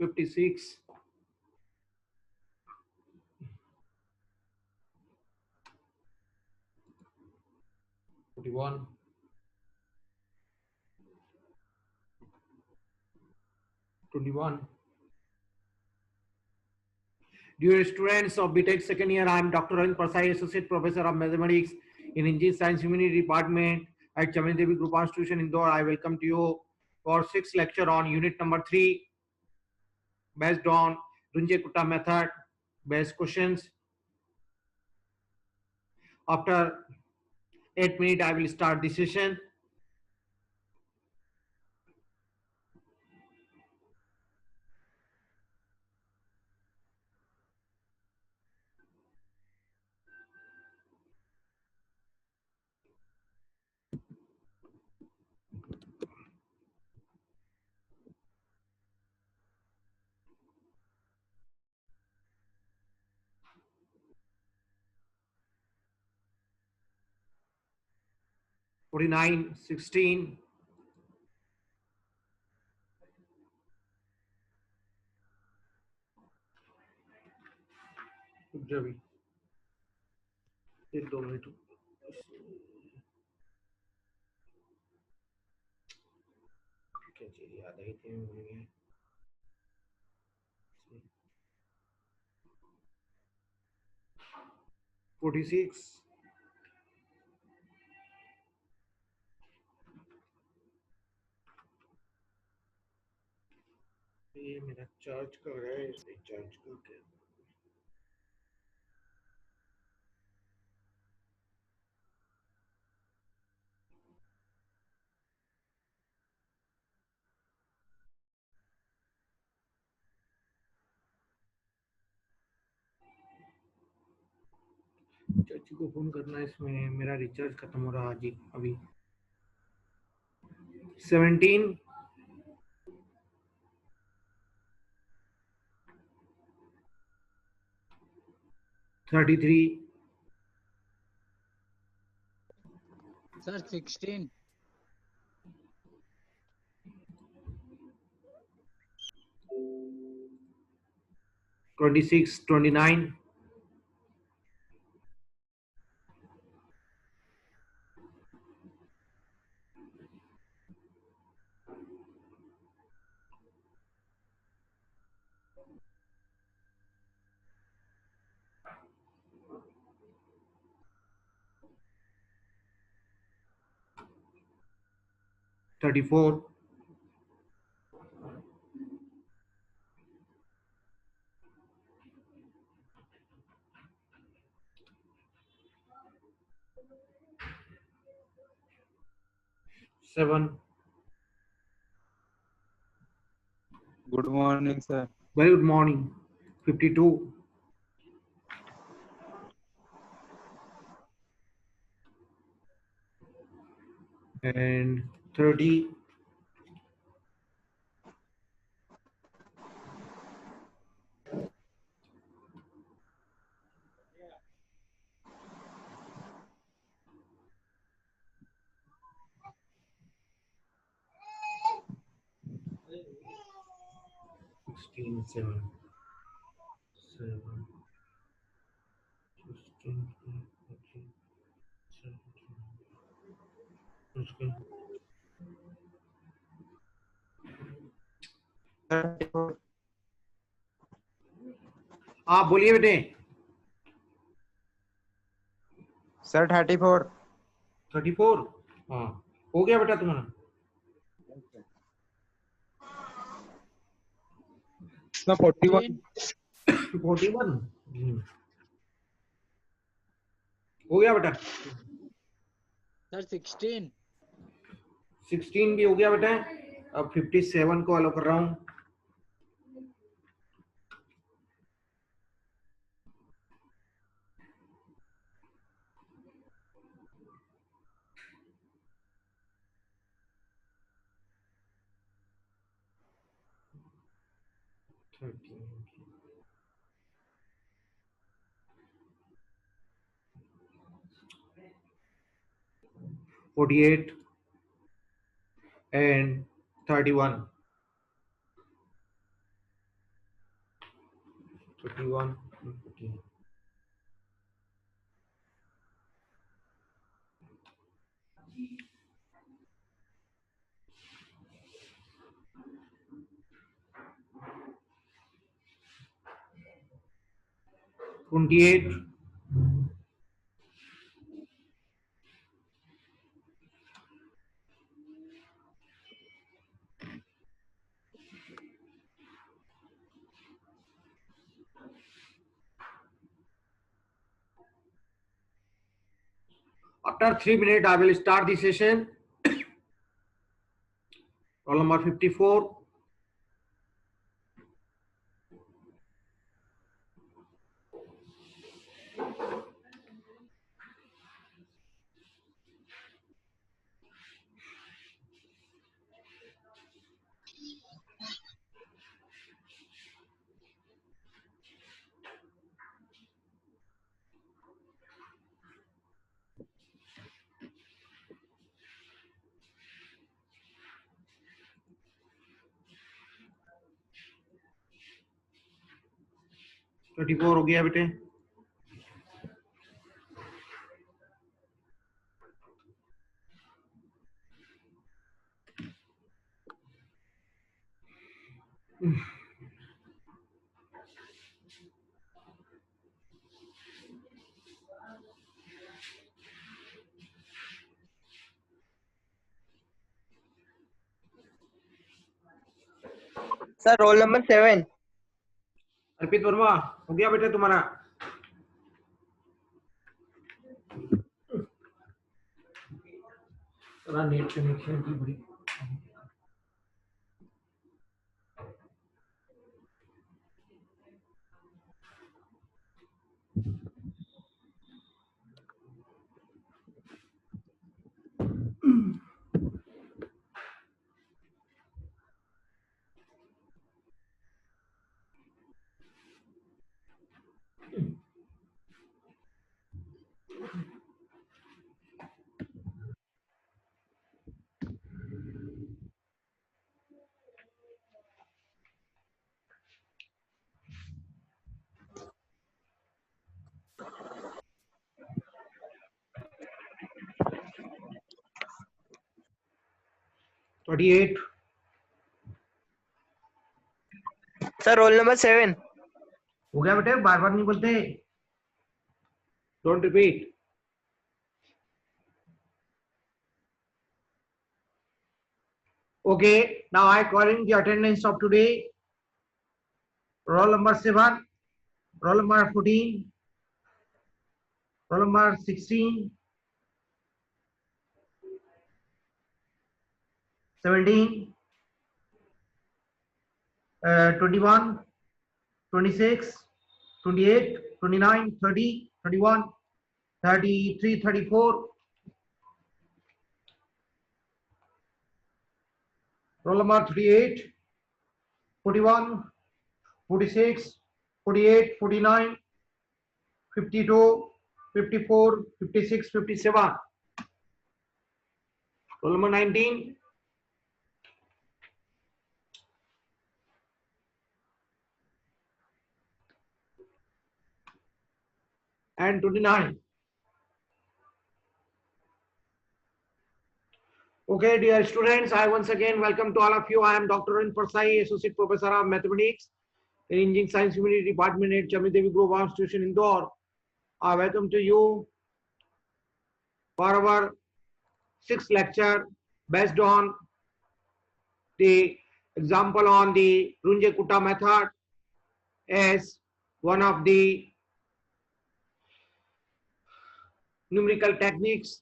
56, 41, 21. Dear students of BTech second year, I am Dr. Arvind Prasad, Associate Professor of Mathematics in Engineering Science Humanity Department at Chamani Devi Group Institution Indore. I welcome to you for 6th lecture on unit number 3 based on Runge-Kutta method based questions. After 8 minutes, I will start the session. (49, 16). Ravi. एक दो minute क्या चीज याद आई थी मुझे 46 ये मेरा charge कर रहा है इसे चार्ज करके चाची को फोन करना है इसमें मेरा रिचार्ज खत्म हो रहा जी अभी 17 33 Sir, 16. 26 29 34 7 Good morning, sir. very good morning 52 and 30 16 7 7 16 14 17 उसके आप बोलिए बेटे Sir, 34. 34 हाँ हो गया बेटा तुम्हारा No, 41. 41 हो गया बेटा Sir, 16. 16 भी हो गया बेटा अब 57 को अलो कर रहा हूँ (48) and 31 31. Okay. Twenty-eight. After 3 minutes, I will start the session. Roll number 54. Thirty four हो गया बेटे. Sir roll number 7। Arpit Verma हो गया बेटे तुम्हारा. थोड़ा नेट कनेक्शन की बड़ी. Thirty eight. Sir roll number 7। हो गया बेटे, बार बार नहीं बोलते. Don't repeat. Okay, now I calling the attendance of today. Roll number 7, roll number 14, roll number 16, 17, 21, 26, 28, 29, 30, 31, 33, 34. Roll number 38, 41, 46, 48, 49, 52, 54, 56, 57. Roll number 19, and 29. Okay, dear students, I once again welcome to all of you. I am Dr. Arvind Parsai, Associate Professor of Mathematics in Engineering Science Humanity Department at Chami Devi Group of Institution Indore. I welcome to you for our sixth lecture based on the example on the Runge-Kutta method as one of the numerical techniques.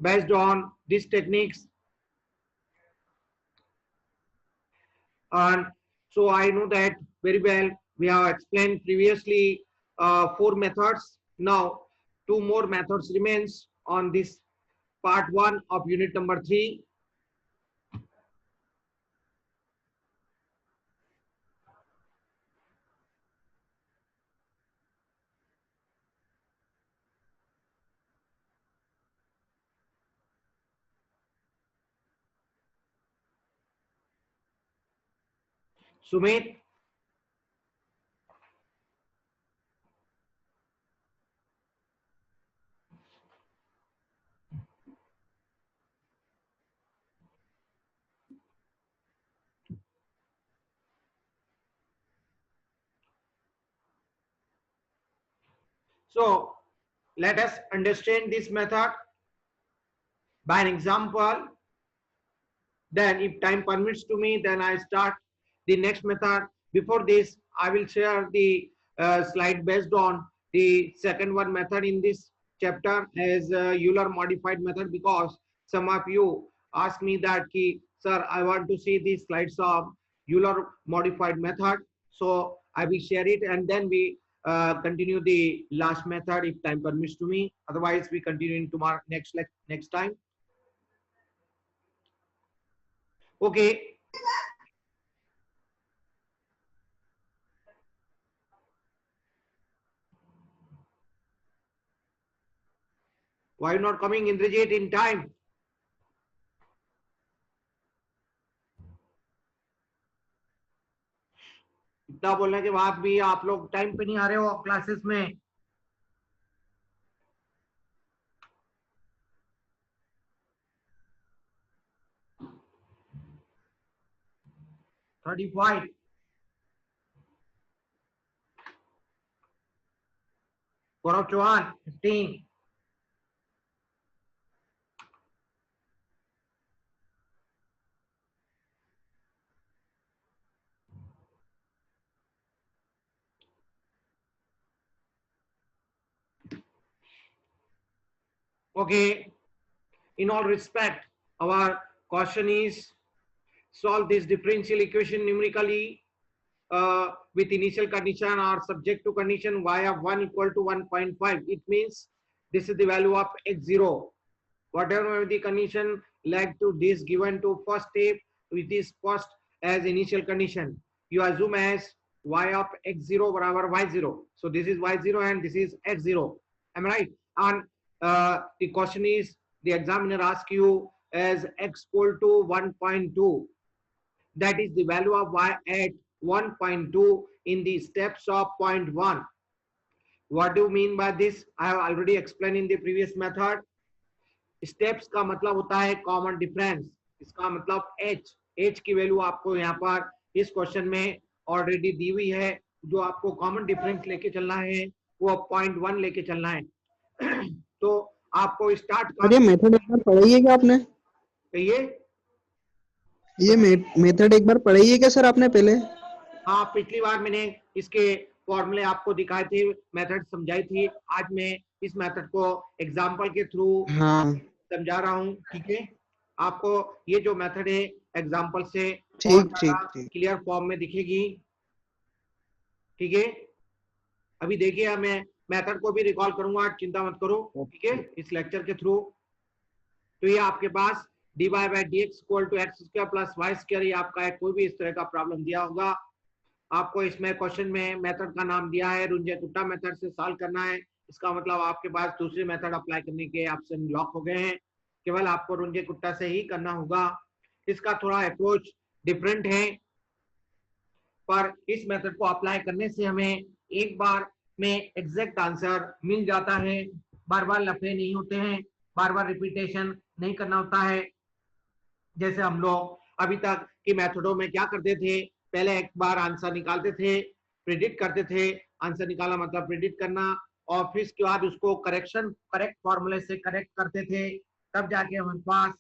Based on these techniques, and so I know that very well. We have explained previously 4 methods. Now 2 more methods remains on this part 1 of unit number 3. Sumit, So let us understand this method by an example. Then if time permits to me, then I start the next method. Before this, I will share the slide based on the second one method in this chapter as Euler modified method, because some of you ask me that ki, sir, I want to see the slides of Euler modified method. So I will share it and then we continue the last method if time permits to me. Otherwise, we continue in tomorrow next time. Okay. Why not coming Indrajit in time? इतना बोलने के बाद भी आप लोग time पे नहीं आ रहे हो क्लासेस में. $35. Gaurav Chauhan, 15. Okay. In all respect, our question is solve this differential equation numerically with initial condition or subject to condition y of 1 equal to 1.5. It means this is the value of x0. Whatever the condition led to this given to first step with this first as initial condition. You assume as y of x0 barabar y0. So this is y0 and this is x0. Am I right? And the question is, the examiner asks you as x equal to 1.2. That is the value of y at 1.2 in the steps of 0.1. What do you mean by this? I have already explained in the previous method. Steps का मतलब होता है common difference. इसका मतलब h की value आपको यहाँ पर इस क्वेश्चन में ऑलरेडी दी हुई है. जो आपको कॉमन डिफरेंस लेके चलना है वो 0.1 लेके चलना है. तो आपको स्टार्ट ये मेथड एक बार पढ़ाई है क्या आपने? ये मेथड एक बार पढ़ाई है क्या सर आपने पहले? हाँ, पिछली बार मैंने इसके फॉर्मूले आपको दिखाए थे, मेथड समझाई थी. आज मैं इस मेथड को एग्जांपल के थ्रू समझा रहा हूँ. ठीक है, आपको ये जो मेथड है एग्जांपल से क्लियर फॉर्म में दिखेगी. ठीक है, अभी देखिए मैं मेथड को भी रिकॉल करूंगा, चिंता मत करो. ठीक है, इस लेक्चर के थ्रू. तो ये आपके पास dy by dx equal to x square plus y square, ये आपका है. कोई भी इस तरह का प्रॉब्लम दिया होगा आपको, इसमें क्वेश्चन में मेथड का नाम दिया है रुंजे-कुट्टा मेथड से सॉल्व करना है. इसका मतलब आपके पास दूसरे मेथड अप्लाई करने के ऑप्शन लॉक हो गए हैं, केवल आपको रुंजे-कुट्टा से ही करना होगा. इसका थोड़ा अप्रोच डिफरेंट है, पर इस मेथड को अप्लाई करने से हमें एक बार में एग्जैक्ट आंसर मिल जाता है. बार बार लफड़े नहीं होते हैं, बार बार रिपीटेशन नहीं करना होता है. जैसे हम लोग अभी तक की मेथडों में क्या करते थे, पहले एक बार आंसर निकालते थे, प्रेडिक्ट करते थे. आंसर निकाला मतलब प्रेडिक्ट करना, और फिर इसके बाद उसको करेक्ट फॉर्मूले से करेक्ट करते थे, तब जाके हमारे पास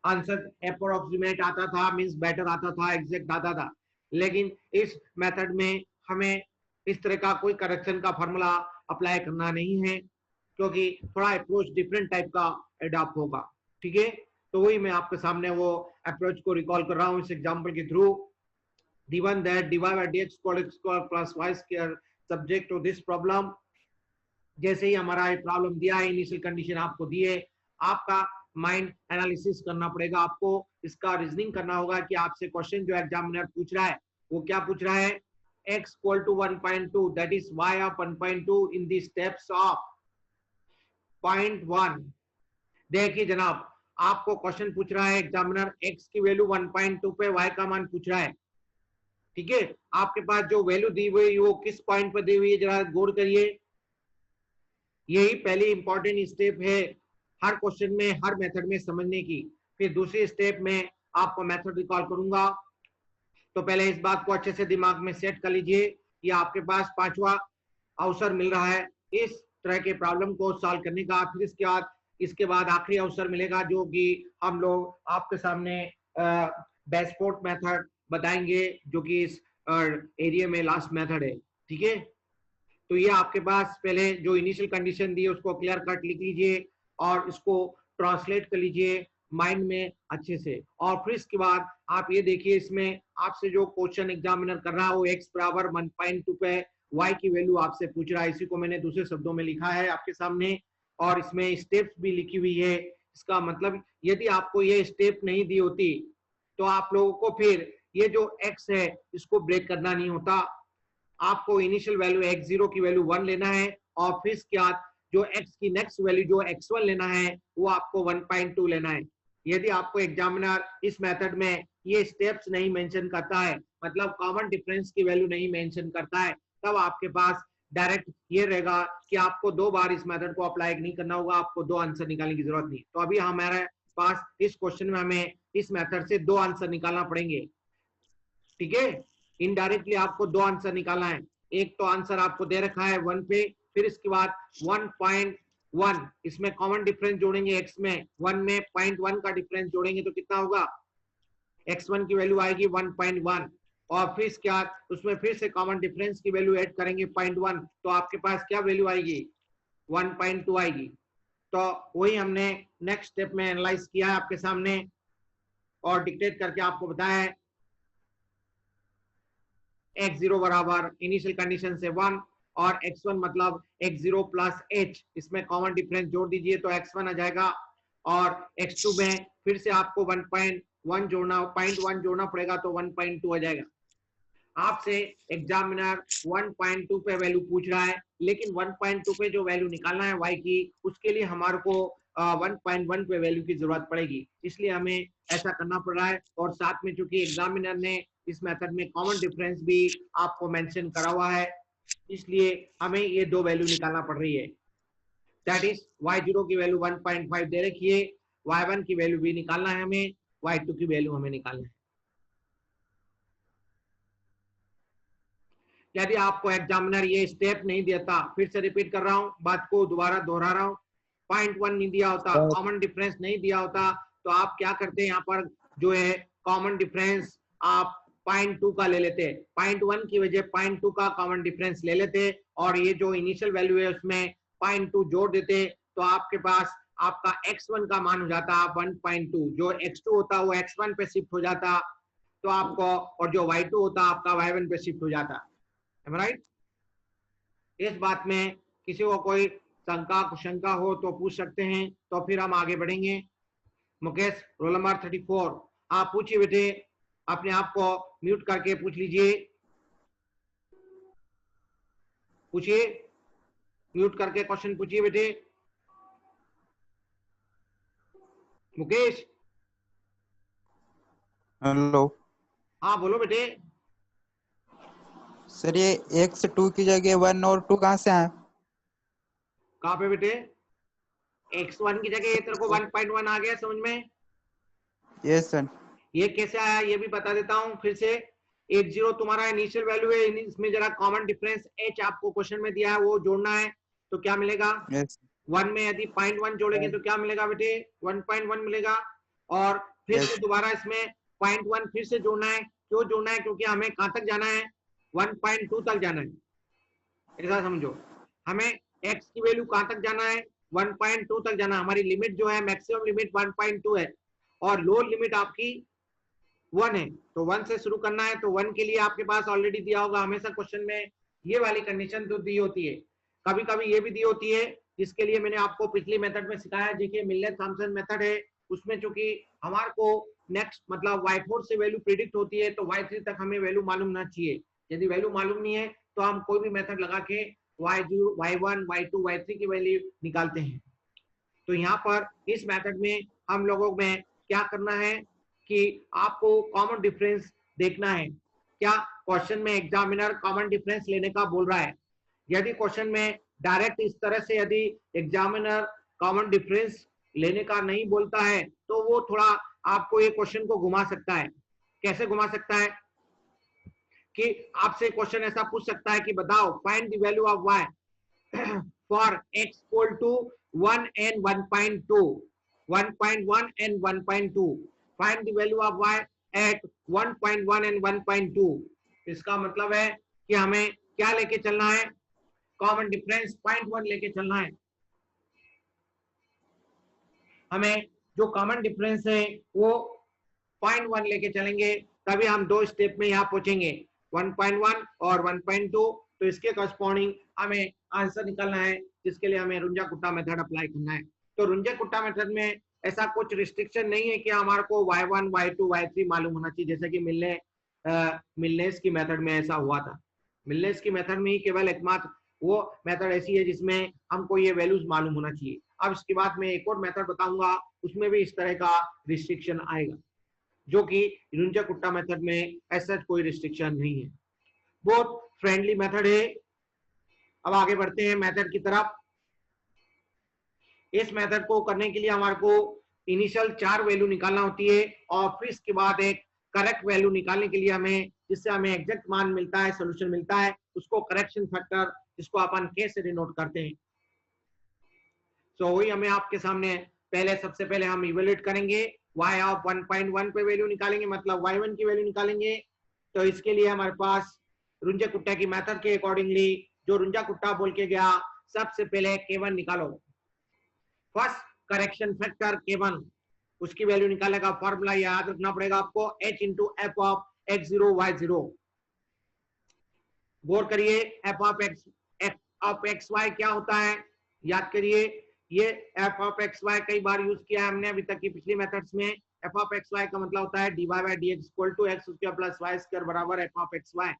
आंसर अप्रोक्सीमेट आता था, मींस बेटर आता था, एग्जैक्ट आता था. लेकिन इस मेथड में हमें इस तरह का कोई करेक्शन का फॉर्मूला अप्लाई करना नहीं है, क्योंकि थोड़ा अप्रोच डिफरेंट टाइप का एडॉप्ट होगा. ठीक है, तो वही मैं आपके सामने वो अप्रोच को रिकॉल कर रहा हूँ इस एग्जांपल के through. given that dy by dx equal x square plus y square subject to this problem. जैसे ही हमारा ये प्रॉब्लम दिया है, इनिशियल कंडीशन आपको दी है, आपका माइंड एनालिसिस करना पड़ेगा. आपको इसका रीजनिंग करना होगा कि आपसे क्वेश्चन जो एग्जामिनर पूछ रहा है वो क्या पूछ रहा है. x equal to 1.2, that is y of 1.2 in the steps of 0.1. देखिए जनाब, आपको क्वेश्चन पूछ रहा है एग्जामिनर, x की वैल्यू 1.2 पे y का मान पूछ रहा है. ठीक है, आपके पास जो वैल्यू दी हुई वो किस पॉइंट पर दी हुई है, जरा गौर करिए. यही पहली इंपॉर्टेंट स्टेप है हर क्वेश्चन में, हर मेथड में समझने की. फिर दूसरी स्टेप में आपको मेथड रिकॉल करूंगा. तो पहले इस बात को अच्छे से दिमाग में सेट कर लीजिए, ये आपके पास पांचवा अवसर मिल रहा है इस तरह के प्रॉब्लम को सॉल्व करने का। फिर इसके बाद आखिरी अवसर मिलेगा जो कि हम लोग आपके सामने बेस्पोर्ट मेथड बताएंगे, जो कि इस एरिया में लास्ट मेथड है। ठीक है, तो ये आपके पास पहले जो इनिशियल कंडीशन दी है उसको क्लियर कट लिख लीजिए और इसको ट्रांसलेट कर लीजिए माइंड में अच्छे से। और फिर इसके बाद आप ये देखिए, इसमें आपसे जो क्वेश्चन एग्जामिनर कर रहा है वो x बराबर 1.2 पे y की वैल्यू आपसे पूछ रहा है। इसी को मैंने दूसरे शब्दों में लिखा है आपके सामने, और इसमें स्टेप्स भी लिखी हुई है। इसका मतलब यदि आपको ये स्टेप नहीं दी होती तो आप लोगों को फिर ये जो x है इसको ब्रेक करना नहीं होता। आपको इनिशियल वैल्यू x0 की वैल्यू 1 लेना है और फिर इसके बाद जो x की नेक्स्ट वैल्यू जो x1 लेना है वो आपको 1.2 लेना है। यदि आपको एग्जामिनर इस मेथड में ये स्टेप्स नहीं मेंशन करता है, मतलब कॉमन डिफरेंस की वैल्यू नहीं मेंशन करता है, तब आपके पास डायरेक्ट ये रहेगा कि आपको 2 बार इस मेथड को अप्लाई नहीं करना होगा, आपको 2 आंसर निकालने की जरूरत नहीं। तो अभी हमारे पास इस क्वेश्चन में हमें इस मेथड से 2 आंसर निकालना पड़ेंगे। ठीक है, इनडायरेक्टली आपको 2 आंसर निकालना है। एक तो आंसर आपको दे रखा है 1 पे, फिर इसके बाद 1.1 इसमें कॉमन डिफरेंस जोड़ेंगे, x में 1 में 0.1 का डिफरेंस जोड़ेंगे तो कितना होगा, x1 की वैल्यू आएगी 1.1, और फिर इसके बाद उसमें फिर से कॉमन डिफरेंस की वैल्यू ऐड करेंगे 0.1, तो आपके पास क्या वैल्यू आएगी, 1.2 आएगी। तो वही हमने नेक्स्ट स्टेप में एनालाइज किया है आपके सामने और डिक्टेट करके आपको बताया है। x0 बराबर इनिशियल कंडीशन से 1 और x1 मतलब x0 प्लस h, इसमें कॉमन डिफरेंस जोड़ दीजिए तो x1 आ जाएगा, और x2 में फिर से आपको 1.1 जोड़ना 0.1 जोड़ना पड़ेगा तो 1.2 आ जाएगा। आपसे एग्जामिनर 1.2 पे वैल्यू पूछ रहा है, लेकिन 1.2 पे जो वैल्यू निकालना है y की, उसके लिए हमारे को 1.1 पे वैल्यू की जरूरत पड़ेगी, इसलिए हमें ऐसा करना पड़ रहा है। और साथ में चूंकि एग्जामिनर ने इस मेथड में कॉमन डिफरेंस भी आपको मेंशन करा हुआ है, इसलिए हमें ये 2 वैल्यू निकालना पड़ रही है। दैट इज y0 की वैल्यू 1.5 दे रखी है, y1 की वैल्यू भी निकालना है हमें, y2 की वैल्यू हमें निकालना है। यदि आपको एग्जामिनर ये स्टेप नहीं देता, फिर से रिपीट कर रहा हूं, बात को दोबारा दोहरा रहा हूं, 0.1 नहीं दिया होता, कॉमन डिफरेंस नहीं दिया होता, तो आप क्या करते हैं, यहाँ पर जो है कॉमन डिफरेंस आप 0.2 का ले लेते, 0.1 की वजह 0.2 का कॉमन डिफरेंस ले लेते, और ये जो इनिशियल वैल्यू है उसमें 0.2 जोड़ देते, तो आपके पास आपका x1 का मान हो जाता 1.2, जो x2 होता वो x1 पे शिफ्ट हो जाता, तो आपको, और जो y2 होता आपका y1 पे शिफ्ट हो जाता। राइट, इस बात में किसी को कोई शंका हो तो पूछ सकते हैं, तो फिर हम आगे बढ़ेंगे। मुकेश, रोल नंबर 34, आप पूछिए बेटे, अपने आप को म्यूट करके पूछ लीजिए, पूछिए, म्यूट करके क्वेश्चन पूछिए बेटे। मुकेश, हेलो हाँ बोलो बेटे। सर, ये x2 की जगह 1 और 2 कहाँ से आए? कहाँ पे बेटे, x1 की जगह ये तेरे को 1.1 आ गया, समझ में? Yes sir. ये कैसे आया ये भी बता देता हूँ फिर से। 80 तुम्हारा इनिशियल वैल्यू है, इसमें जरा कॉमन डिफरेंस h आपको क्वेश्चन में दिया है वो जोड़ना है, तो क्या मिलेगा, यस 1 में यदि 0.1 जोड़ेंगे तो क्या मिलेगा बेटे, 1.1 मिलेगा, और फिर से दोबारा इसमें 0.1 फिर से जोड़ना है। क्यों जोड़ना है, क्योंकि हमें कहां तक जाना है, 1.2 तक जाना है। ऐसा समझो, हमें x की वैल्यू कहां तक जाना है, 1.2 तक जाना। हमारी लिमिट जो है, मैक्सिमम लिमिट 1.2 है और लोअर लिमिट आपकी 1 है, तो 1 से शुरू करना है। तो 1 के लिए आपके पास ऑलरेडी दिया होगा, हमेशा क्वेश्चन में ये वाली कंडीशन तो दी होती है, कभी कभी ये भी दी होती है, जिसके लिए मैंने आपको पिछली मेथड में सिखाया, देखिए मिलर थॉम्पसन मेथड है, उसमें चूंकि हमारे को नेक्स्ट मतलब y4 से वैल्यू प्रिडिक्ट होती है, तो y3 तक हमें वैल्यू मालूम ना चाहिए। यदि वैल्यू मालूम नहीं है तो हम कोई भी मेथड लगा के y0, y1, y2, y3 की वैल्यू निकालते हैं। तो यहाँ पर इस मेथड में हम लोगों में क्या करना है कि आपको कॉमन डिफरेंस देखना है। क्या क्वेश्चन में एग्जामिनर कॉमन डिफरेंस लेने का बोल रहा है? यदि क्वेश्चन में डायरेक्ट इस तरह से यदि एग्जामिनर कॉमन डिफरेंस लेने का नहीं बोलता है, तो वो थोड़ा आपको ये क्वेश्चन को घुमा सकता है। कैसे घुमा सकता है कि आपसे क्वेश्चन ऐसा पूछ सकता है कि बताओ find the value of y for x equal to 1 and 1.2, 1.1 and 1.2. Find the value of y at 1.1 and 1.2. इसका मतलब है कि हमें क्या लेके चलना है, कॉमन डिफरेंस 0.1 लेके चलना है। हमें जो कॉमन डिफरेंस है वो 0.1 लेके चलेंगे, तभी हम दो स्टेप में यहाँ पहुंचेंगे, 1.1 और 1.2। तो इसके करस्पॉन्डिंग हमें आंसर निकालना है, जिसके लिए हमें रुंजा-कुट्टा मेथड अप्लाई करना है। तो रुंजा-कुट्टा मेथड में ऐसा कुछ रिस्ट्रिक्शन नहीं है कि हमारे को y1, y2, y3 मालूम होना चाहिए, जैसे कि मिलनेस की मेथड में ऐसा हुआ था। मिलनेस की मेथड में ही केवल एकमात्र वो मेथड ऐसी है जिसमें हमको ये वैल्यूज मालूम होना चाहिए। अब इसके बाद मैं एक और मेथड बताऊंगा, उसमें भी इस तरह का रिस्ट्रिक्शन आएगा, जो कि रुंजा-कुट्टा मेथड में ऐसा कोई रिस्ट्रिक्शन नहीं है, बहुत फ्रेंडली मेथड है। अब आगे बढ़ते हैं मेथड की तरफ। इस मेथड को करने के लिए हमारे को इनिशियल 4 वैल्यू निकालना होती है, और फिर इसके बाद एक करेक्ट वैल्यू निकालने के लिए हमें, जिससे हमें एग्जैक्ट मान मिलता है, सोल्यूशन मिलता है, उसको करेक्शन फैक्टर, जिसको अपन के से डिनोट करते हैं। सो वही हमें आपके सामने पहले, सबसे पहले हम इवेल्युएट करेंगे, y ऑफ 1.1 पे वैल्यू निकालेंगे, मतलब y1 की वैल्यू निकालेंगे। तो इसके लिए हमारे पास रुंजा-कुट्टा की मेथड के अकॉर्डिंगली, जो रुंजा-कुट्टा बोल के गया, सबसे पहले k1 निकालो, फर्स्ट करेक्शन फैक्टर k1, उसकी वैल्यू निकालने का फॉर्मूला याद रखना पड़ेगा आपको, h into F of x0 y0। गौर करिए, f ऑफ x y क्या होता है, याद करिए, ये f ऑफ x y कई बार यूज किया है हमने अभी तक की पिछली मेथड्स में। f ऑफ x y का मतलब होता है dy by dx equal to x square plus y square बराबर f of x y।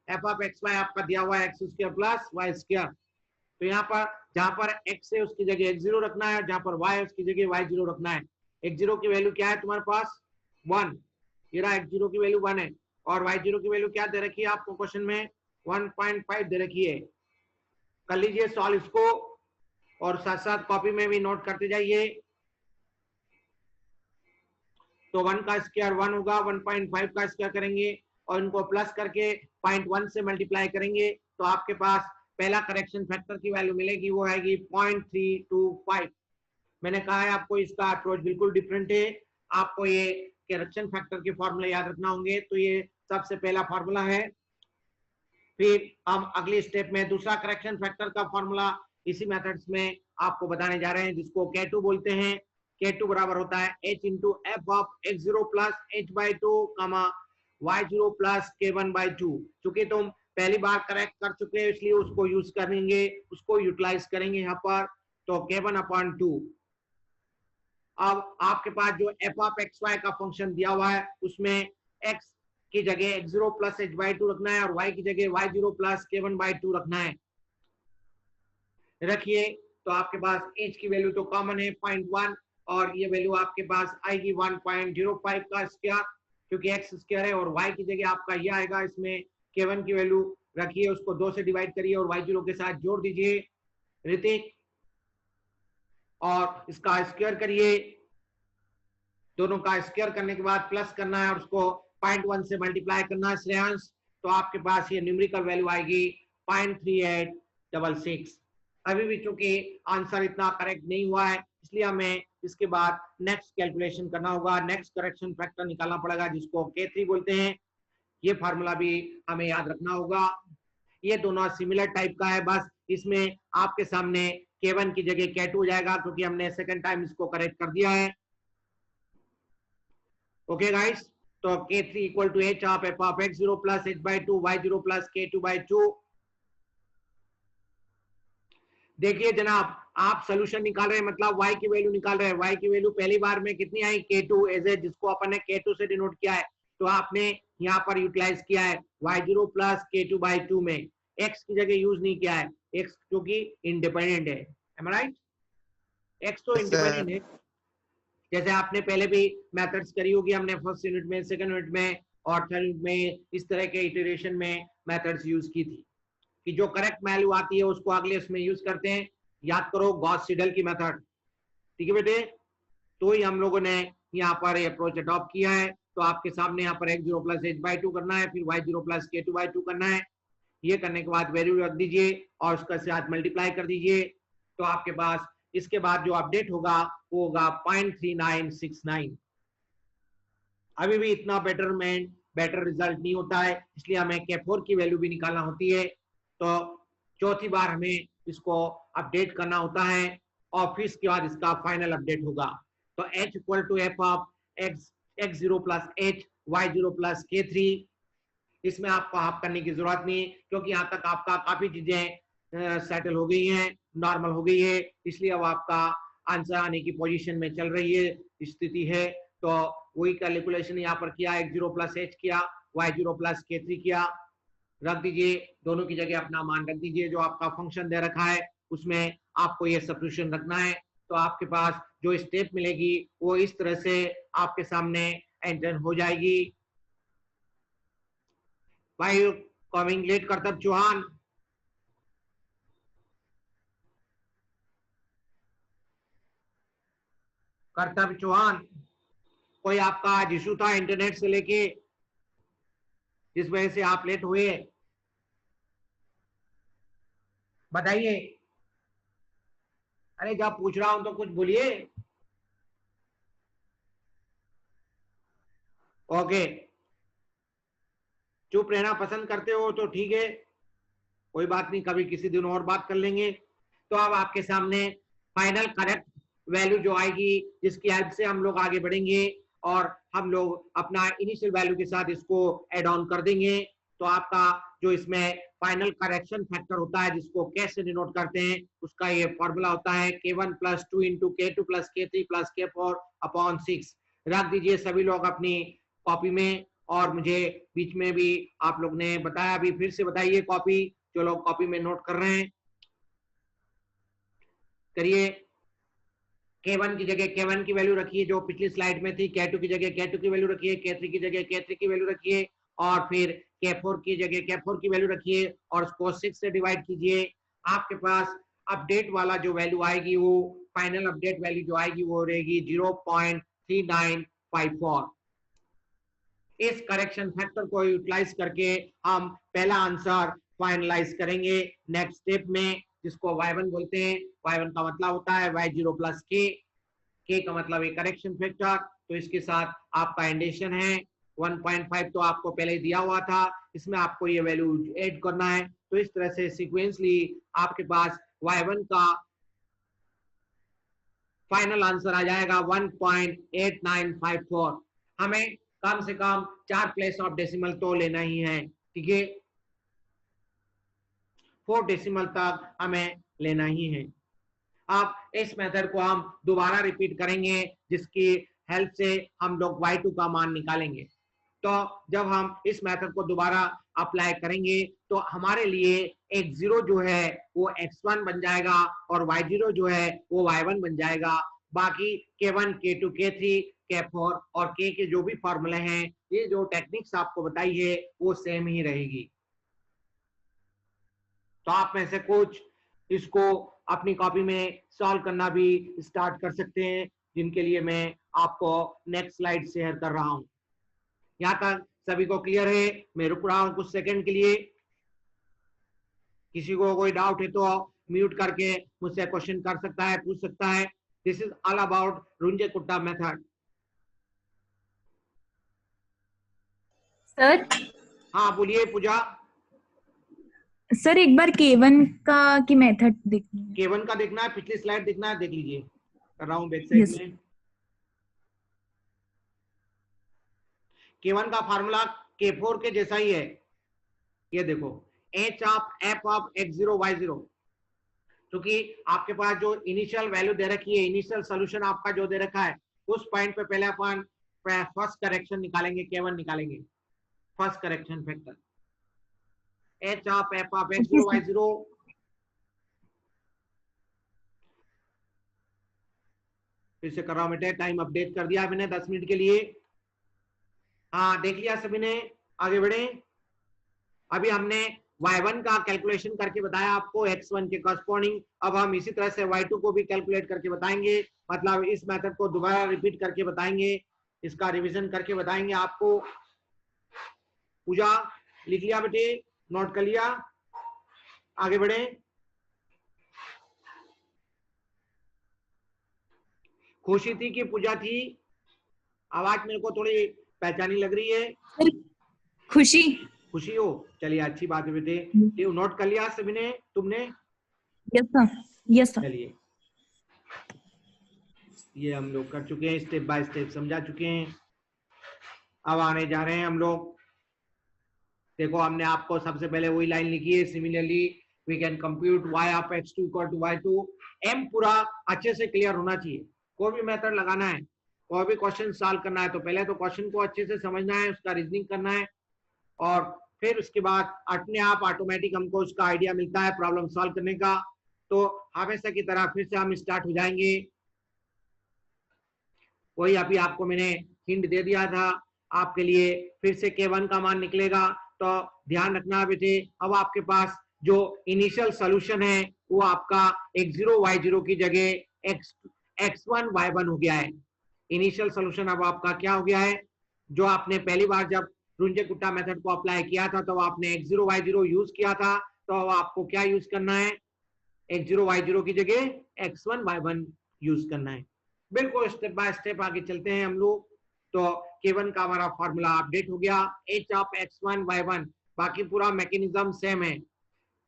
f of x y आपका दिया हुआ है x square plus y square. तो यहाँ पर जहां पर x है उसकी जगह x0 रखना है, जहां पर y है उसकी जगह y0 रखना है। x0 की वैल्यू क्या है तुम्हारे पास, 1, ये रहा x0 की वैल्यू 1 है, और y0 की वैल्यू क्या दे रखी है आपको क्वेश्चन में, 1.5 दे रखी है। कर लीजिए सॉल्व इसको, और साथ साथ कॉपी में भी नोट करते जाइए। तो 1 का स्क्वायर 1 होगा, 1.5 का स्क्वायर करेंगे और इनको प्लस करके 0.1 से मल्टीप्लाई करेंगे, तो आपके पास पहला करेक्शन फैक्टर की वैल्यू मिलेगी, वो आएगी 0.325। मैंने कहा है आपको इसका अप्रोच बिल्कुल डिफरेंट है, आपको ये करेक्शन फैक्टर के फॉर्मूला याद रखना होंगे। तो ये सबसे पहला फॉर्मूला है। फिर हम अगले स्टेप में दूसरा करेक्शन फैक्टर का फॉर्मूला इसी मेथड्स में आपको बताने जा रहे हैं, जिसको K2 बोलते हैं। K2 बराबर होता है h into F of x0 plus h by 2 y0 plus k1 by 2। चूंकि तुम पहली बार करेक्ट कर चुके हैं, इसलिए उसको यूज करेंगे, उसको यूटिलाइज करेंगे यहाँ पर। तो k1 अपॉन 2। अब आपके पास जो f ऑफ xy का फंक्शन दिया हुआ है, उसमें x की जगह x0 प्लस h बाई 2 रखना है, और y की जगह y0 प्लस k1 बाई 2 रखना है। रखिए, तो आपके पास h की वैल्यू तो कॉमन है 0.1, और ये वैल्यू आपके पास आएगी 1.05 का स्क्वायर, क्योंकि x स्क्वायर है, और y की जगह आपका ये आएगा, इसमें k1 की वैल्यू रखिए, उसको 2 से डिवाइड करिए और y0 के साथ जोड़ दीजिए ऋतिक, और इसका स्क्वायर करिए, दोनों का स्क्वायर करने के बाद प्लस करना है और उसको 0.1 से मल्टीप्लाई करना है श्रेयांश। तो आपके पास ये न्यूमेरिकल वैल्यू आएगी 0.3866। अभी भी चूंकि आंसर इतना करेक्ट नहीं हुआ है, इसलिए हमें इसके बाद नेक्स्ट कैलकुलेशन करना होगा, नेक्स्ट करेक्शन फैक्टर निकालना पड़ेगा, जिसको K3 बोलते हैं। ये फार्मूला भी हमें याद रखना होगा। ये दोनों सिमिलर टाइप का है, बस इसमें आपके सामने K1 की जगह K2 हो जाएगा, क्योंकि हमने सेकंड टाइम इसको करेक्ट कर दिया है। ओके गाइस, तो K3 equal to h of f of x0 plus h by 2 y0 plus k2 by 2। देखिए जनाब, आप सोल्यूशन निकाल रहे हैं, मतलब y की वैल्यू निकाल रहे हैं। y की वैल्यू पहली बार में कितनी आई, k2 एज ए, जिसको अपन ने k2 से डिनोट किया है, तो आपने यहाँ पर यूटिलाइज किया है y0 प्लस k2 बाई 2 में, x की जगह यूज नहीं किया है, x क्योंकि इंडिपेंडेंट है। एम आई राइट? x तो इंडिपेंडेंट है, जैसे आपने पहले भी मेथड्स करी होगी, हमने फर्स्ट यूनिट में, सेकंड यूनिट में और थर्ड यूनिट में इस तरह के इटरेशन में मेथड्स यूज की थी, कि जो करेक्ट वैल्यू आती है उसको अगले उसमें यूज करते हैं। याद करो गॉस सीडल की मेथड, ठीक है बेटे? तो ही हम लोगों ने यहाँ पर अप्रोच अडॉप्ट किया है। तो आपके सामने यहाँ पर x0 प्लस h बाई 2 करना है, फिर y0 प्लस k2 बाई 2 करना है। ये करने के बाद वैल्यू रख दीजिए और उसका साथ मल्टीप्लाई कर दीजिए, तो आपके पास इसके बाद जो अपडेट होगा वो होगा 0.3969। अभी भी इतना बेटर रिजल्ट नहीं होता है, इसलिए हमें K4 की वैल्यू भी निकालना होती है। तो चौथी बार हमें इसको अपडेट करना होता है और फिर इसके बाद इसका फाइनल अपडेट होगा। तो h equal to f of x0 plus h y0 plus K3। इसमें आपको हाफ करने की जरूरत नहीं, क्योंकि यहाँ तक आपका काफी चीजें सेटल हो गई हैं, नॉर्मल हो गई है, इसलिए अब आपका आंसर आने की पोजीशन में चल रही है स्थिति है। तो वही कैलकुलेशन यहाँ पर किया, x0 प्लस h किया, y0 प्लस K3 किया, रख दीजिए, दोनों की जगह अपना मान रख दीजिए। जो आपका फंक्शन दे रखा है उसमें आपको ये सब्स्टिट्यूशन रखना है, तो आपके पास जो स्टेप मिलेगी वो इस तरह से आपके सामने एंटर हो जाएगी। भाई कमिंग लेट कर्तव्य चौहान, कर्तव्य चौहान, कोई आपका आज इशू था इंटरनेट से लेके जिस वजह से आप लेट हुए, बताइए। अरे जब पूछ रहा हूं तो कुछ बोलिए। ओके, चुप रहना पसंद करते हो तो ठीक है, कोई बात नहीं, कभी किसी दिन और बात कर लेंगे। तो अब आपके सामने फाइनल करेक्ट वैल्यू जो आएगी, जिसकी हेल्प से हम लोग आगे बढ़ेंगे और हम लोग अपना इनिशियल वैल्यू के साथ इसको एड ऑन कर देंगे। तो आपका जो इसमें फाइनल करेक्शन फैक्टर होता है, जिसको कैसे डिनोट करते हैं, उसका ये फॉर्मूला होता है K1 plus 2 into K2 plus K3 plus K4 upon 6। रख दीजिए सभी लोग अपनी कॉपी में, और मुझे बीच में भी आप लोग ने बताया, अभी फिर से बताइए कॉपी, जो लोग कॉपी में नोट कर रहे हैं करिए। K1 की जगह K1 की वैल्यू रखिए जो पिछली स्लाइड में थी, K2 की जगह K2 की वैल्यू रखिए, K3 की जगह K3 की वैल्यू रखिए, और फिर K4 की जगह K4 की वैल्यू रखिए और उसको 6 से डिवाइड कीजिए। आपके पास अपडेट वाला जो वैल्यू आएगी, वो फाइनल अपडेट वैल्यू जो आएगी वो रहेगी 0.3954। इस करेक्शन फैक्टर को यूटिलाइज करके हम पहला आंसर फाइनलाइज करेंगे नेक्स्ट स्टेप में, जिसको y1 बोलते हैं। y1 का मतलब होता है y0 प्लस k का मतलब है करेक्शन फैक्टर। तो इसके साथ आपका एंडेशन है 1.5, तो आपको पहले दिया हुआ था, इसमें आपको ये वैल्यू ऐड करना है। तो इस तरह से सीक्वेंसली आपके पास y1 का फाइनल आंसर आ जाएगा 1.8954। हमें कम से कम 4 प्लेस ऑफ डेसिमल तो लेना ही है, ठीक है, 4 डेसिमल तक हमें लेना ही है। अब इस मेथड को हम दोबारा रिपीट करेंगे, जिसकी हेल्प से हम लोग y2 का मान निकालेंगे। तो जब हम इस मेथड को दोबारा अप्लाई करेंगे तो हमारे लिए x0 जो है वो x1 बन जाएगा और y0 जो है वो y1 बन जाएगा। बाकी K1, K2, K3, K4 और K के जो भी फॉर्मूले हैं, ये जो टेक्निक्स आपको बताई है वो सेम ही रहेगी। तो आप में से कुछ इसको अपनी कॉपी में सॉल्व करना भी स्टार्ट कर सकते हैं, जिनके लिए मैं आपको नेक्स्ट स्लाइड शेयर कर रहा हूं। यहाँ तक सभी को क्लियर है? मैं रुक रहा हूं कुछ सेकंड के लिए, किसी को कोई डाउट है तो म्यूट करके मुझसे क्वेश्चन कर सकता है, पूछ सकता है। This is all about Runge Kutta method. Sir हाँ बोलिए पूजा। सर एक बार K1 का की मेथड देखनी है। K1 का देखना है, पिछली स्लाइड देखना है, देख लीजिए, कर रहा हूं बैक साइड Yes. में। K1 का फार्मूला K4 के जैसा ही है, ये देखो h of f of x0 y0, क्योंकि आपके पास जो इनिशियल वैल्यू दे रखी है, इनिशियल सोल्यूशन आपका जो दे रखा है, उस पॉइंट पे पहले अपन फर्स्ट करेक्शन निकालेंगे, K1 निकालेंगे, first correction factor h of f of x0 y0। फिर से कर रहा हूं बेटे, टाइम अपडेट कर दिया मैंने 10 मिनट के लिए। हाँ देख लिया सभी ने, आगे बढ़े। अभी हमने y1 का कैलकुलेशन करके बताया आपको x1 के कॉरस्पॉन्डिंग। अब हम इसी तरह से y2 को भी कैलकुलेट करके बताएंगे, मतलब इस मेथड को दोबारा रिपीट करके बताएंगे, इसका रिवीजन करके बताएंगे आपको। पूजा लिख लिया बेटे, नोट कर लिया? आगे बढ़े। खुशी थी कि पूजा थी? आवाज मेरे को थोड़ी पहचानी लग रही है। सर खुशी। खुशी हो, चलिए अच्छी बात है बेटे। ये नोट कर लिया सभी ने, तुमने? Yes sir, yes sir. चलिए ये हम लोग कर चुके हैं, स्टेप बाय स्टेप समझा चुके हैं। अब आने जा रहे हैं हम लोग। देखो हमने आपको सबसे पहले वही लाइन लिखी है, similarly we can compute y of x2 equal to y2। m पूरा अच्छे से क्लियर होना चाहिए। कोई भी मेथड लगाना है, कोई भी क्वेश्चन सॉल्व करना है, तो पहले तो क्वेश्चन को अच्छे से समझना है, उसका रीजनिंग करना है, और फिर उसके बाद अपने आप ऑटोमेटिक हमको उसका आइडिया मिलता है प्रॉब्लम सॉल्व करने का। तो हमेशा की तरह फिर से हम स्टार्ट हो जाएंगे। वही अभी आपको मैंने हिंट दे दिया था आपके लिए। फिर से k1 का मान निकलेगा, तो ध्यान रखना बेटे, अब आपके पास जो इनिशियल सॉल्यूशन है वो आपका x0 y0 की जगह x1 y1 हो गया है। इनिशियल सॉल्यूशन अब आपका क्या हो गया है? जो आपने पहली बार जब रुंजे-कुट्टा मेथड को अप्लाई किया था तो आपने x0 y0 यूज किया था, तो अब आपको क्या यूज करना है? x0 y0 की जगह x1 y1 यूज करना है। बिल्कुल स्टेप बाय स्टेप आगे चलते हैं हम लोग। तो k1 का हमारा फॉर्मूला अपडेट हो गया, h ऑफ x1 y1। बाकी पूरा मैकेनिज्म सेम है।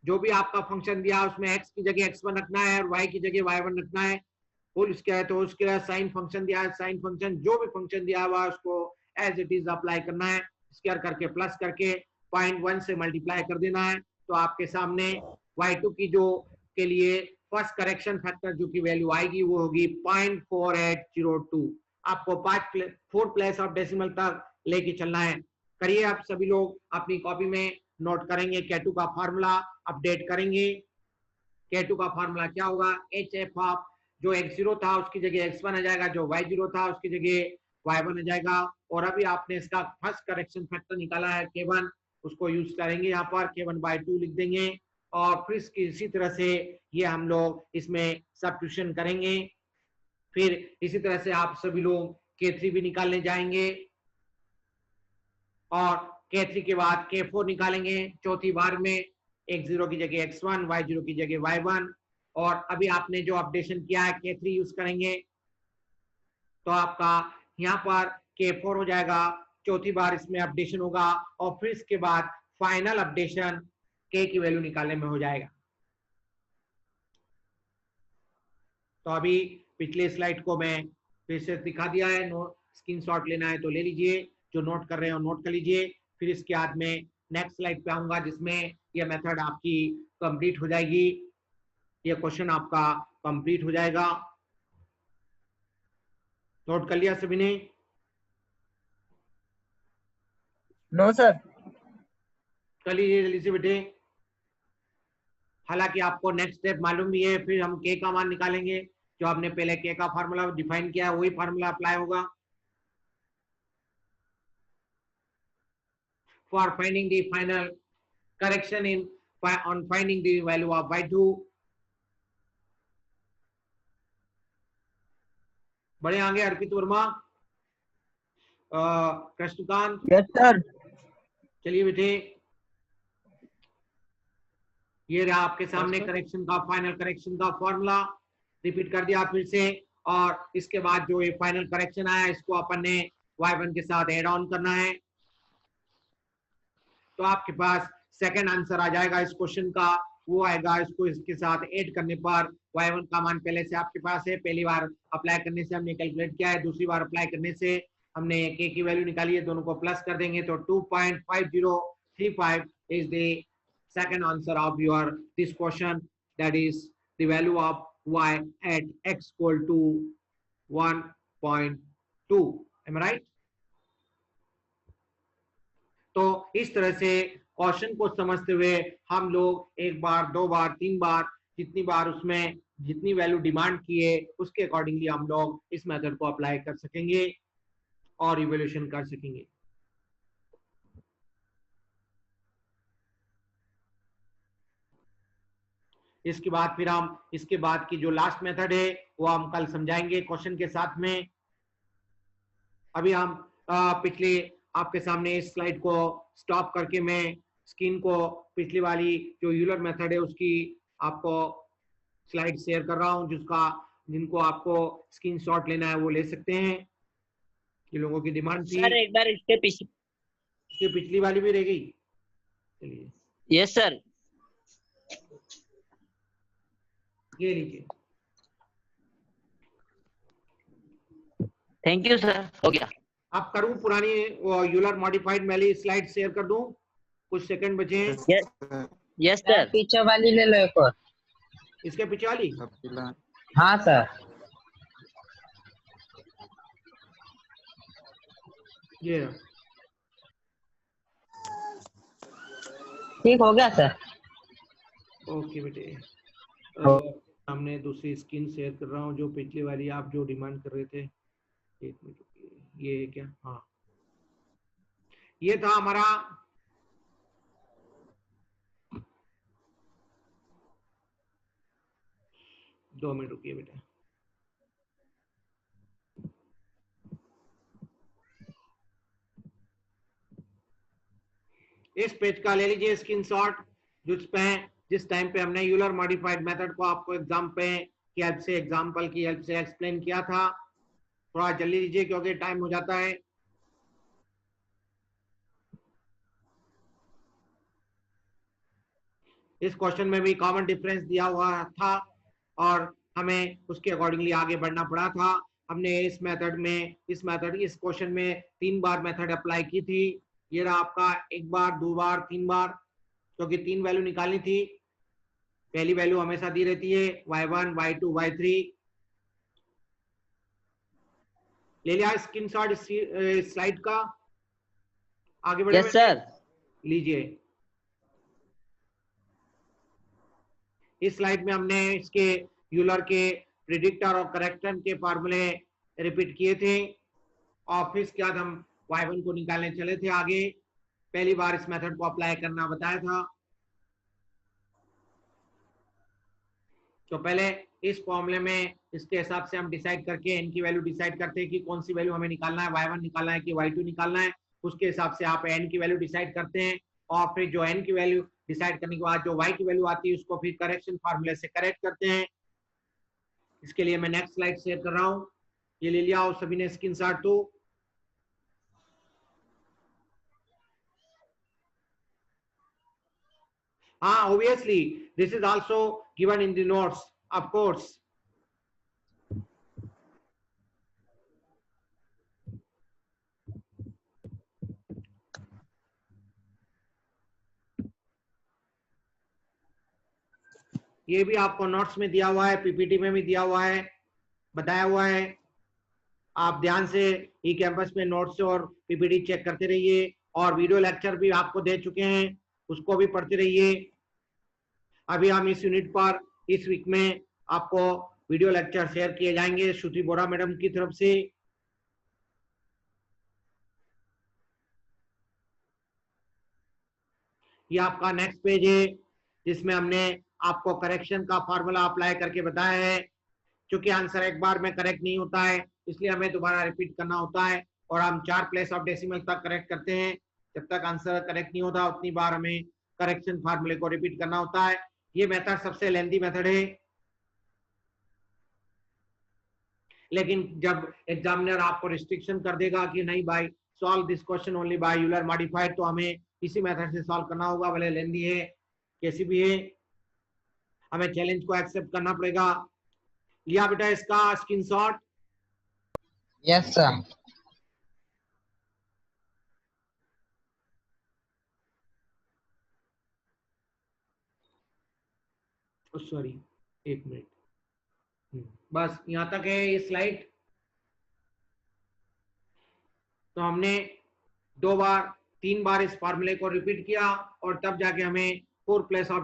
जो भी आपका फंक्शन दिया उसमें x की जगह x1 रखना है और y की जगह y1 रखना है। होल स्क्वायर तो उसके साइन फंक्शन दिया है, साइन फंक्शन जो भी फंक्शन दिया हुआ है उसको एज इट इज अप्लाई करना है, स्क्वायर करके प्लस करके 0.1 से मल्टीप्लाई कर देना है। तो आपके सामने y2 की जो के लिए फर्स्ट करेक्शन फैक्टर जो की वैल्यू आएगी वो होगी 0.4802। आपको 4 प्लेस ऑफ डेसिमल तक लेके चलना है। करिए आप सभी लोग अपनी कॉपी में नोट करेंगे, K2 का फार्मूला अपडेट करेंगे। K2 का फार्मूला क्या होगा? HF ऑफ जो x0 था उसकी जगह x1 आ जाएगा, जो y0 था उसकी जगह y1 आ जाएगा। और अभी आपने इसका फर्स्ट करेक्शन फैक्टर निकाला है K1, उसको यूज करेंगे यहाँ पर, K1/2 लिख देंगे। और फिर इसी तरह से ये हम लोग इसमें सब्स्टिट्यूशन करेंगे। फिर इसी तरह से आप सभी लोग K3 भी निकालने जाएंगे और K3 के बाद K4 निकालेंगे चौथी बार में, x0 की जगह x1, y0 की जगह y1। और अभी आपने जो अपडेशन किया है K3 यूज करेंगे, तो आपका यहाँ पर K4 हो जाएगा, चौथी बार इसमें अपडेशन होगा। और फिर इसके बाद फाइनल अपडेशन K की वैल्यू निकालने में हो जाएगा। तो अभी पिछले स्लाइड को मैं फिर से दिखा दिया है, स्क्रीनशॉट लेना है तो ले लीजिए, जो नोट कर रहे हो नोट कर लीजिए। फिर इसके बाद में नेक्स्ट स्लाइड पे आऊंगा जिसमें यह मेथड आपकी कंप्लीट हो जाएगी, यह क्वेश्चन आपका कंप्लीट हो जाएगा। नोट कर लिया सभी ने? No sir. कर लीजिए जल्दी से बेटे। हालांकि आपको नेक्स्ट स्टेप मालूम भी है, फिर हम K का मान निकालेंगे। जो आपने पहले K का फार्मूला डिफाइन किया है वही फार्मूला अप्लाई होगा। For finding the final correction on finding the value of y2। बढ़े आगे अर्पित वर्मा, कृष्णकांत। Yes sir. चलिए बेटे, ये रहा आपके सामने करेक्शन का, फाइनल करेक्शन का फॉर्मूला रिपीट कर दिया फिर से। और इसके बाद जो ये फाइनल करेक्शन आया इसको अपन ने y1 के साथ एड ऑन करना है, तो आपके पास सेकंड आंसर आ जाएगा इस क्वेश्चन का, वो आएगा। इसको इसके साथ ऐड करने पर y1 का मान पहले से आपके पास है, पहली बार अप्लाई करने से हमने कैलकुलेट किया है, दूसरी बार अप्लाई करने से हमने K की वैल्यू निकाली है, दोनों को प्लस कर देंगे तो 2.5035 is the second answer of your this question, that is the value of y at x equal to 1.2। am I right? तो इस तरह से क्वेश्चन को समझते हुए हम लोग एक बार, दो बार, तीन बार, जितनी बार उसमें जितनी वैल्यू डिमांड किए उसके अकॉर्डिंगली हम लोग इस मेथड को अप्लाई कर सकेंगे और इवैल्यूएशन कर सकेंगे। इसके बाद फिर हम इसके बाद की जो लास्ट मेथड है वो हम कल समझाएंगे क्वेश्चन के साथ में। अभी हम पिछले आपके सामने इस स्लाइड को स्टॉप करके मैं स्किन को पिछली वाली जो यूलर मेथड है उसकी आपको स्लाइड शेयर कर रहा हूं, जिनको आपको स्क्रीनशॉट लेना है वो ले सकते हैं। ये लोगों की डिमांड थी। सर एक बार इसके पीछे। इसकी पिछली वाली भी रह गई। चलिए यस सर। ये लीजिए। थैंक यू सर, हो गया। आप करूं पुरानी यूलर मॉडिफाइड मैली स्लाइड शेयर कर दूं? कुछ सेकंड बचे हैं। Yes sir. पीछे वाली ले लो एक और। इसके पीछे वाली हाँ सर। ये ठीक हो गया सर। ओके बेटे। हमने दूसरी स्क्रीन शेयर कर रहा हूँ, जो पिछली वाली आप जो डिमांड कर रहे थे। एक मिनट, ये है क्या? हाँ, ये था हमारा दो मिनट रुकिए बेटा। इस पेज का ले लीजिए स्क्रीनशॉट, जिस टाइम पे हमने यूलर मॉडिफाइड मेथड को आपको एग्जाम्पल की हेल्प से एक्सप्लेन किया था। थोड़ा जल्दी लीजिए क्योंकि टाइम हो जाता है। इस क्वेश्चन में भी कॉमन डिफरेंस दिया हुआ था और हमें उसके अकॉर्डिंगली आगे बढ़ना पड़ा था। हमने इस क्वेश्चन में 3 बार मेथड अप्लाई की थी। ये रहा आपका 1 बार, 2 बार, 3 बार, क्योंकि 3 वैल्यू निकालनी थी। पहली वैल्यू हमेशा दी रहती है y1, y2, y3। ले लिया स्क्रीनशॉट स्लाइड का? आगे बढ़े? Yes sir. लीजिए। इस स्लाइड में हमने इसके यूलर के प्रिडिक्टर और करेक्टर के फॉर्मूले रिपीट किए थे और फिर इसके बाद हम y1 को निकालने चले थे आगे। पहली बार इस मेथड को अप्लाई करना बताया था। तो पहले इस फॉर्मूले में इसके हिसाब से हम डिसाइड करके n की वैल्यू डिसाइड करते हैं कि कौन सी वैल्यू हमें निकालना है, y1 निकालना है कि y2 निकालना है। उसके हिसाब से आप n की वैल्यू डिसाइड करते हैं और फिर जो n की वैल्यू डिसाइड करने के बाद जो y की वैल्यू आती है उसको फिर करेक्शन फॉर्मूले से करेक्ट करते हैं। इसके लिए मैं नेक्स्ट स्लाइड शेयर कर रहा हूँ। ये ले लिया और सभी ने स्क्रीनशॉट तो। Obviously, this is also given in the notes, of course. ये भी आपको नोट्स में दिया हुआ है, पीपीटी में भी दिया हुआ है, बताया हुआ है। आप ध्यान से ई कैंपस में नोट्स और पीपीटी चेक करते रहिए और वीडियो लेक्चर भी आपको दे चुके हैं, उसको भी पढ़ते रहिए। अभी हम इस यूनिट पर इस वीक में आपको वीडियो लेक्चर शेयर किए जाएंगे श्रुति बोरा मैडम की तरफ से। ये आपका नेक्स्ट पेज है जिसमें हमने आपको करेक्शन का फॉर्मूला अप्लाई करके बताया है। क्योंकि आंसर एक बार में करेक्ट नहीं होता है इसलिए हमें दोबारा रिपीट करना होता है और हम 4 प्लेस ऑफ डेसिमल तक करेक्ट करते हैं। जब तक आंसर करेक्ट नहीं होता उतनी बार हमें करेक्शन फॉर्मूले को रिपीट करना होता है। ये मेथड सबसे लेंथी मेथड है, लेकिन जब एग्जामिनर आपको रिस्ट्रिक्शन कर देगा कि नहीं भाई solve this question only by Euler modified, तो हमें इसी मेथड से सॉल्व करना होगा, भले लेंथी है कैसी भी है, हमें चैलेंज को एक्सेप्ट करना पड़ेगा। लिया बेटा इसका स्क्रीनशॉट? Yes sir. सॉरी एक मिनट, बस यहां तक है ये स्लाइड। तो हमने 2 बार 3 बार इस फॉर्मूले को रिपीट किया और तब जाके हमें 4 प्लेस ऑफ